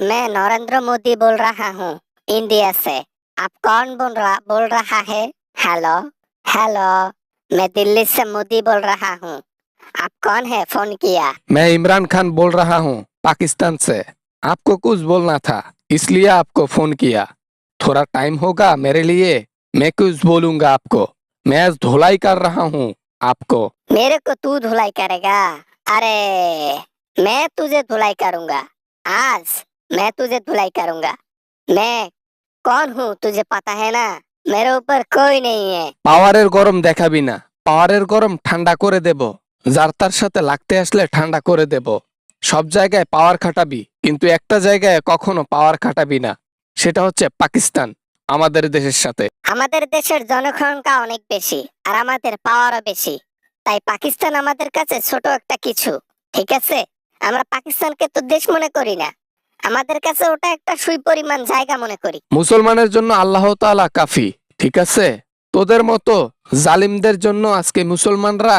मैं नरेंद्र मोदी बोल रहा हूँ इंडिया से। आप कौन बोल रहा है? हेलो हेलो, मैं दिल्ली से मोदी बोल रहा हूँ। आप कौन है, फोन किया? मैं इमरान खान बोल रहा हूँ पाकिस्तान से। आपको कुछ बोलना था, इसलिए आपको फोन किया। थोड़ा टाइम होगा मेरे लिए, मैं कुछ बोलूंगा आपको। मैं आज धुलाई कर रहा हूँ आपको। मेरे को तू धुलाई करेगा? अरे मैं तुझे धुलाई करूंगा। आज मैं तुझे धुलाई करूंगा। मैं कौन हूँ तुझे पता है ना? मेरे ऊपर कोई नहीं है। পাওয়ারের গরম দেখাবি না, পাওয়ারের গরম ঠান্ডা করে দেব। যার তার সাথে লাগতে আসলে ঠান্ডা করে দেব। সব জায়গায় পাওয়ার খাটাবি, কিন্তু একটা জায়গায় কখনো পাওয়ার খাটাবি না। সেটা হচ্ছে পাকিস্তান, আমাদের দেশের সাথে। আমাদের দেশের জনসংখ্যা অনেক বেশি আর আমাদের পাওয়ারও বেশি, তাই পাকিস্তান আমাদের কাছে ছোট একটা কিছু। ঠিক আছে, আমরা পাকিস্তানকে তো দেশ মনে করি না, আমাদের কাছে ওটা একটা সুই পরিমাণ জায়গা মনে করি। মুসলমানের জন্য আল্লাহ তাআলা কাফি, ঠিক আছে? তোদের মতো জালিমদের জন্য আজকে মুসলমানরা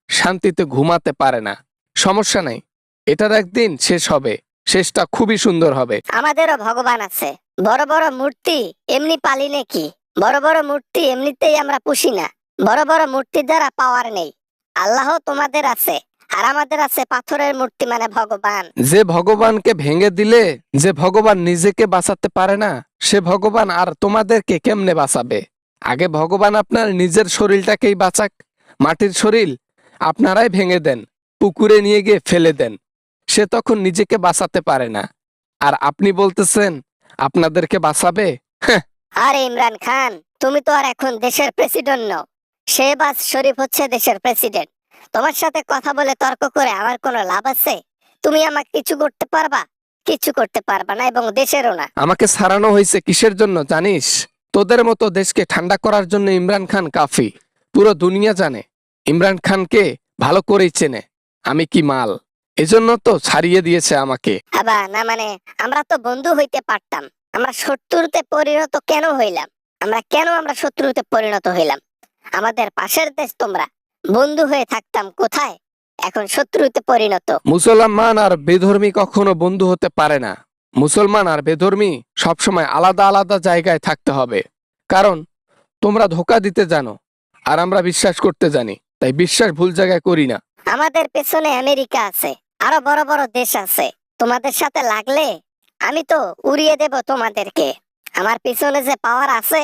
শান্তিতে ঘুমাতে পারে না। সমস্যা নাই, এটার একদিন শেষ হবে, শেষটা খুবই সুন্দর হবে। আমাদেরও ভগবান আছে। বড় বড় মূর্তি এমনি পালি নাকি? বড় বড় মূর্তি এমনিতেই আমরা পুষি না। বড় বড় মূর্তি দ্বারা পাওয়ার নেই। আল্লাহ তোমাদের আছে, আর আমাদের আছে পাথরের মূর্তি মানে ভগবান। যে ভগবানকে ভেঙে দিলে, যে ভগবান নিজেকে বাঁচাতে পারে না, সে ভগবান আর তোমাদেরকে কেমনে বাঁচাবে? আগে ভগবান আপনার নিজের শরীরটাকেই বাঁচাক। মাটির শরীর আপনারাই ভেঙে দেন, পুকুরে নিয়ে গিয়ে ফেলে দেন। সে তখন নিজেকে বাঁচাতে পারে না, আর আপনি বলতেছেন আপনাদেরকে বাঁচাবে? হ্যাঁ। আরে ইমরান খান, তুমি তো আর এখন দেশের প্রেসিডেন্ট নও। শেহবাজ শরীফ হচ্ছে দেশের প্রেসিডেন্ট। তোমার সাথে কথা বলে তর্ক করে আমার কোনো লাভ আছে? তুমি আমাকে কিছু করতে পারবা? কিছু করতে পারবা না, এবং দেশেরও না। আমাকে সারানো হয়েছে কিসের জন্য জানিস? তোদের মতো দেশকে ঠান্ডা করার জন্য ইমরান খান কাফি। পুরো দুনিয়া জানে, ইমরান খানকে ভালো করেই চেনে আমি কি মাল। এজন্য তো ছাড়িয়ে দিয়েছে আমাকে। আবা না, মানে আমরা তো বন্ধু হইতে পারতাম। আমরা শত্রুতে পরিণত কেন হইলাম? আমরা শত্রুতে পরিণত হইলাম? আমাদের পাশের দেশ তোমরা, বন্ধু হয়ে থাকতাম কোথায়? এখন শত্রুতে পরিণত। মুসলমান আর বেধর্মী কখনো বন্ধু হতে পারে না। মুসলমান আর বেধর্মী সবসময় আলাদা আলাদা জায়গায় থাকতে হবে। কারণ তোমরা ধোকা দিতে জানো, আর আমরা বিশ্বাস করতে জানি, তাই বিশ্বাস ভুল জায়গায় করি না। আমাদের পেছনে আমেরিকা আছে, আরো বড় বড় দেশ আছে। তোমাদের সাথে লাগলে আমি তো উড়িয়ে দেব তোমাদেরকে। আমার পিছনে যে পাওয়ার আছে,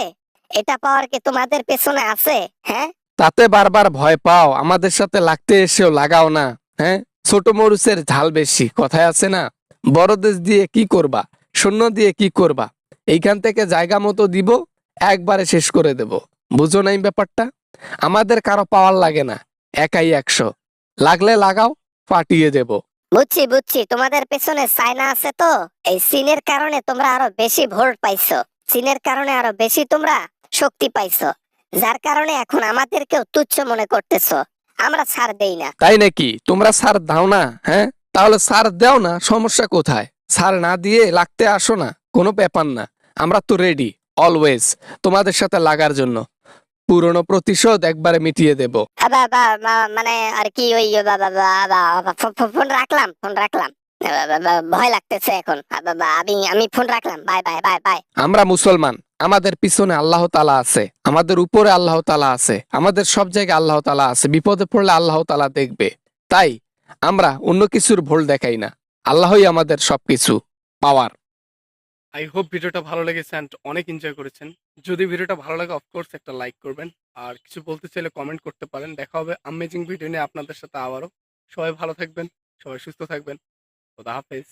এটা পাওয়ার কি তোমাদের পেছনে আছে? হ্যাঁ, তাতে বারবার ভয় পাও, আমাদের সাথে লাগতে এসেও লাগাও না। হ্যাঁ, ছোট মরুচের ঝাল বেশি, কথায় আছে না? বড় দেশ দিয়ে কি করবা, সৈন্য দিয়ে কি করবা? এইখান থেকে জায়গা মতো দিব, একবারে শেষ করে দেব। বুঝো নাই ব্যাপারটা? আমাদের কারো পাওয়ার লাগে না, একাই 100। লাগলে লাগাও, পাঠিয়ে দেব। বুঝছি বুঝছি, তোমাদের পেছনে চায়না আছে তো। এই চীনের কারণে তোমরা আরো বেশি ভোল্ট পাইছো। চীনের কারণে আরো বেশি তোমরা শক্তি পাইছো, যার কারণে এখন আমাদেরকেও তুচ্ছ মনে করতেছো। আমরা ছাড় দেই না। তাই নাকি? তোমরা সার দাও না? হ্যাঁ, তাহলে সার দাও না, সমস্যা কোথায়? সার না দিয়ে লাগতে আসো না, কোনো ব্যাপার না। আমরা তো রেডি অলওয়েজ তোমাদের সাথে লাগার জন্য। পুরনো প্রতিশোধ একবারে মিটিয়ে দেব। মানে আর কি, ওই ফোন রাখলাম, ফোন রাখলাম। ভয় লাগতেছে এখন। আমি ফোন রাখলাম। Bye bye bye bye. আমরা মুসলমান, আমাদের পিছনে আল্লাহ তাআলা আছে, আমাদের উপরে আল্লাহ তাআলা আছে, আমাদের সব জায়গায় আল্লাহ তাআলা আছে। বিপদে পড়লে আল্লাহ তাআলা দেখবে। তাই আমরা অন্য কিছুর ভুল দেখাই না। আল্লাহই আমাদের সবকিছু, পাওয়ার। আই হোপ ভিডিওটা ভালো লেগেছে অ্যান্ড অনেক এনজয় করেছেন। যদি ভিডিওটা ভালো লাগে অফকোর্স একটা লাইক করবেন, আর কিছু বলতে চাইলে কমেন্ট করতে পারেন। দেখা হবে আমেজিং ভিডিও নিয়ে আপনাদের সাথে আবারও। সবাই ভালো থাকবেন, সবাই সুস্থ থাকবেন। খোদা হাফেজ।